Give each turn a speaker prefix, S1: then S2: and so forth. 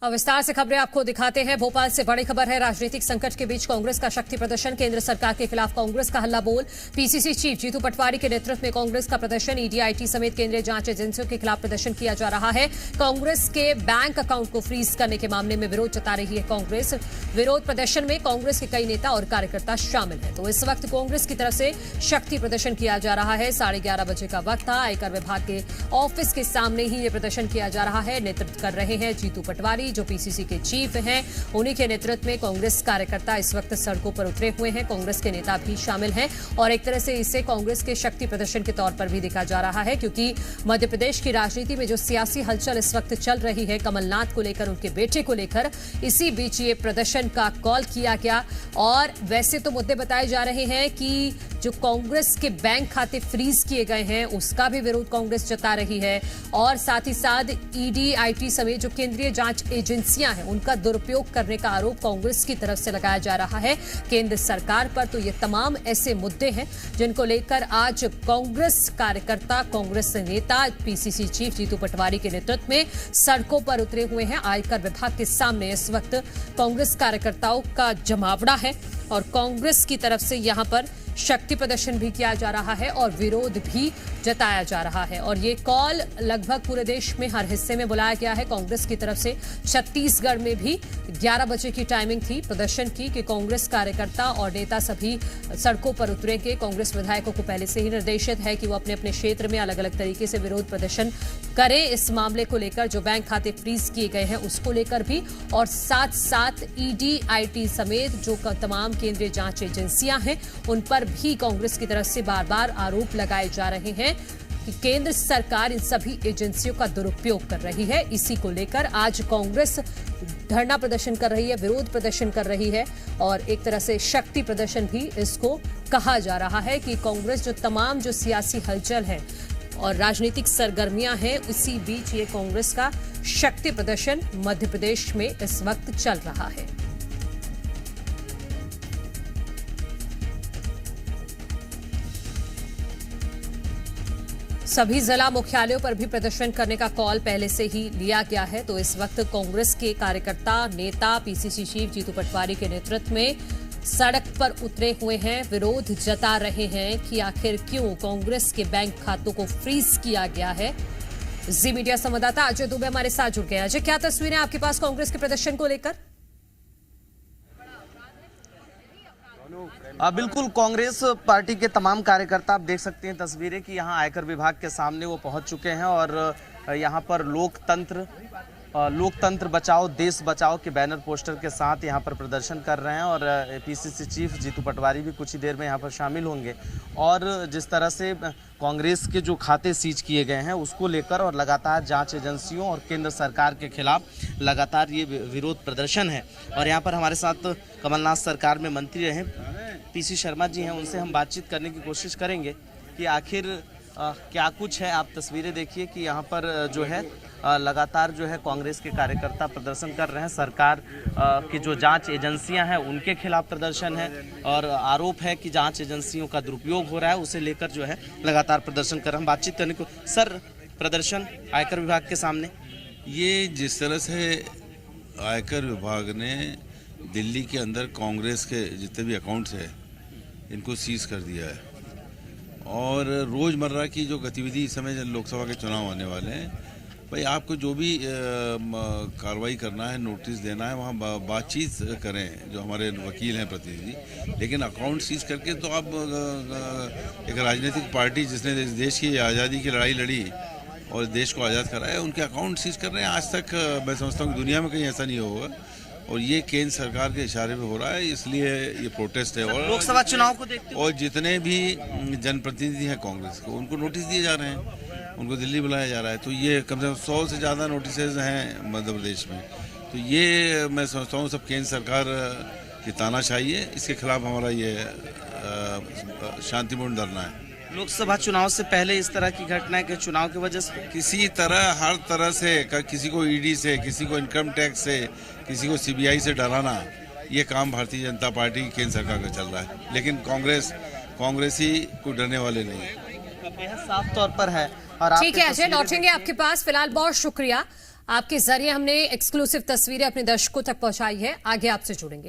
S1: अब विस्तार से खबरें आपको दिखाते हैं। भोपाल से बड़ी खबर है। राजनीतिक संकट के बीच कांग्रेस का शक्ति प्रदर्शन। केंद्र सरकार के खिलाफ कांग्रेस का हल्ला बोल। पीसीसी चीफ जीतू पटवारी के नेतृत्व में कांग्रेस का प्रदर्शन। ईडी आईटी समेत केंद्रीय जांच एजेंसियों के खिलाफ प्रदर्शन किया जा रहा है। कांग्रेस के बैंक अकाउंट को फ्रीज करने के मामले में विरोध जता रही है कांग्रेस। विरोध प्रदर्शन में कांग्रेस के कई नेता और कार्यकर्ता शामिल हैं। तो इस वक्त कांग्रेस की तरफ से शक्ति प्रदर्शन किया जा रहा है। 11:30 बजे का वक्त था। आयकर विभाग के ऑफिस के सामने ही ये प्रदर्शन किया जा रहा है। नेतृत्व कर रहे हैं जीतू पटवारी, जो पीसीसी के चीफ हैं। उन्हीं के नेतृत्व में कांग्रेस कार्यकर्ता इस वक्त सड़कों पर उतरे हुए हैं। कांग्रेस के नेता भी शामिल हैं और एक तरह से इसे कांग्रेस के शक्ति प्रदर्शन के तौर पर भी देखा जा रहा है, क्योंकि मध्य प्रदेश की राजनीति में जो सियासी हलचल इस वक्त चल रही है कमलनाथ को लेकर, उनके बेटे को लेकर, इसी बीच ये प्रदर्शन का कॉल किया गया। और वैसे तो मुद्दे बताए जा रहे हैं कि जो कांग्रेस के बैंक खाते फ्रीज किए गए हैं उसका भी विरोध कांग्रेस जता रही है और साथ ही साथ ईडी आईटी समेत जो केंद्रीय जांच एजेंसियां हैं उनका दुरुपयोग करने का आरोप कांग्रेस की तरफ से लगाया जा रहा है केंद्र सरकार पर। तो ये तमाम ऐसे मुद्दे हैं जिनको लेकर आज कांग्रेस कार्यकर्ता, कांग्रेस नेता पीसीसी चीफ जीतू पटवारी के नेतृत्व में सड़कों पर उतरे हुए हैं। आयकर विभाग के सामने इस वक्त कांग्रेस कार्यकर्ताओं का जमावड़ा है और कांग्रेस की तरफ से यहां पर शक्ति प्रदर्शन भी किया जा रहा है और विरोध भी जताया जा रहा है। और ये कॉल लगभग पूरे देश में हर हिस्से में बुलाया गया है कांग्रेस की तरफ से। छत्तीसगढ़ में भी 11 बजे की टाइमिंग थी प्रदर्शन की कि कांग्रेस कार्यकर्ता और नेता सभी सड़कों पर उतरेंगे। कांग्रेस विधायकों को पहले से ही निर्देशित है कि वो अपने अपने क्षेत्र में अलग अलग तरीके से विरोध प्रदर्शन करें इस मामले को लेकर, जो बैंक खाते फ्रीज किए गए हैं उसको लेकर भी, और साथ साथ ईडी आईटी समेत जो तमाम केंद्रीय जांच एजेंसियां हैं उन पर भी कांग्रेस की तरफ से बार बार आरोप लगाए जा रहे हैं कि केंद्र सरकार इन सभी एजेंसियों का दुरुपयोग कर रही है। इसी को लेकर आज कांग्रेस धरना प्रदर्शन कर रही है, विरोध प्रदर्शन कर रही है और एक तरह से शक्ति प्रदर्शन भी इसको कहा जा रहा है कि कांग्रेस जो तमाम जो सियासी हलचल है और राजनीतिक सरगर्मियां हैं, उसी बीच ये कांग्रेस का शक्ति प्रदर्शन मध्य प्रदेश में इस वक्त चल रहा है। सभी जिला मुख्यालयों पर भी प्रदर्शन करने का कॉल पहले से ही लिया गया है। तो इस वक्त कांग्रेस के कार्यकर्ता, नेता पीसीसी चीफ जीतू पटवारी के नेतृत्व में सड़क पर उतरे हुए हैं, विरोध जता रहे हैं कि आखिर क्यों कांग्रेस के बैंक खातों को फ्रीज किया गया है। जी मीडिया संवाददाता अजय दुबे हमारे साथ जुड़ गए। अजय, क्या तस्वीरें आपके पास कांग्रेस के प्रदर्शन को लेकर?
S2: बिल्कुल, कांग्रेस पार्टी के तमाम कार्यकर्ता आप देख सकते हैं तस्वीरें कि यहाँ आयकर विभाग के सामने वो पहुंच चुके हैं और यहाँ पर लोकतंत्र बचाओ देश बचाओ के बैनर पोस्टर के साथ यहाँ पर प्रदर्शन कर रहे हैं और पीसीसी चीफ जीतू पटवारी भी कुछ ही देर में यहाँ पर शामिल होंगे। और जिस तरह से कांग्रेस के जो खाते सीज किए गए हैं उसको लेकर और लगातार जांच एजेंसियों और केंद्र सरकार के खिलाफ लगातार ये विरोध प्रदर्शन है। और यहाँ पर हमारे साथ कमलनाथ सरकार में मंत्री रहे पीसी शर्मा जी हैं, उनसे हम बातचीत करने की कोशिश करेंगे कि आखिर क्या कुछ है। आप तस्वीरें देखिए कि यहाँ पर जो है लगातार जो है कांग्रेस के कार्यकर्ता प्रदर्शन कर रहे हैं। सरकार की जो जांच एजेंसियां हैं उनके खिलाफ प्रदर्शन है और आरोप है कि जांच एजेंसियों का दुरुपयोग हो रहा है, उसे लेकर जो है लगातार प्रदर्शन कर रहे हैं। हम बातचीत करने को सर, प्रदर्शन आयकर विभाग के सामने,
S3: ये जिस तरह से आयकर विभाग ने दिल्ली के अंदर कांग्रेस के जितने भी अकाउंट्स है इनको सीज कर दिया है और रोज़मर्रा की जो गतिविधि इस समय लोकसभा के चुनाव आने वाले हैं, भाई आपको जो भी कार्रवाई करना है, नोटिस देना है, वहाँ बातचीत करें जो हमारे वकील हैं प्रतिनिधि। लेकिन अकाउंट सीज करके तो आप एक राजनीतिक पार्टी जिसने देश की आज़ादी की लड़ाई लड़ी और देश को आज़ाद कराया, उनके अकाउंट सीज कर रहे हैं। आज तक मैं समझता हूँ दुनिया में कहीं ऐसा नहीं होगा और ये केंद्र सरकार के इशारे पे हो रहा है, इसलिए ये प्रोटेस्ट है। और
S2: लोकसभा चुनाव को देखते
S3: और जितने भी जनप्रतिनिधि हैं कांग्रेस को, उनको नोटिस दिए जा रहे हैं, उनको दिल्ली बुलाया जा रहा है। तो ये कम से कम 100 से ज़्यादा नोटिस हैं मध्य प्रदेश में। तो ये मैं समझता हूँ सब केंद्र सरकार की तानाशाही है, इसके खिलाफ हमारा ये शांतिपूर्ण धरना है।
S2: लोकसभा चुनाव से पहले इस तरह की घटनाएं के चुनाव की वजह से
S3: किसी तरह हर तरह से किसी को ईडी से, किसी को इनकम टैक्स से, किसी को सीबीआई से डराना, ये काम भारतीय जनता पार्टी की केंद्र सरकार का चल रहा है। लेकिन कांग्रेसी कोई डरने वाले नहीं है,
S2: साफ तौर पर है।
S1: ठीक है अजय, लौटेंगे आपके पास। फिलहाल बहुत शुक्रिया। आपके जरिए हमने एक्सक्लूसिव तस्वीरें अपने दर्शकों तक पहुंचाई है, आगे आपसे जुड़ेंगे।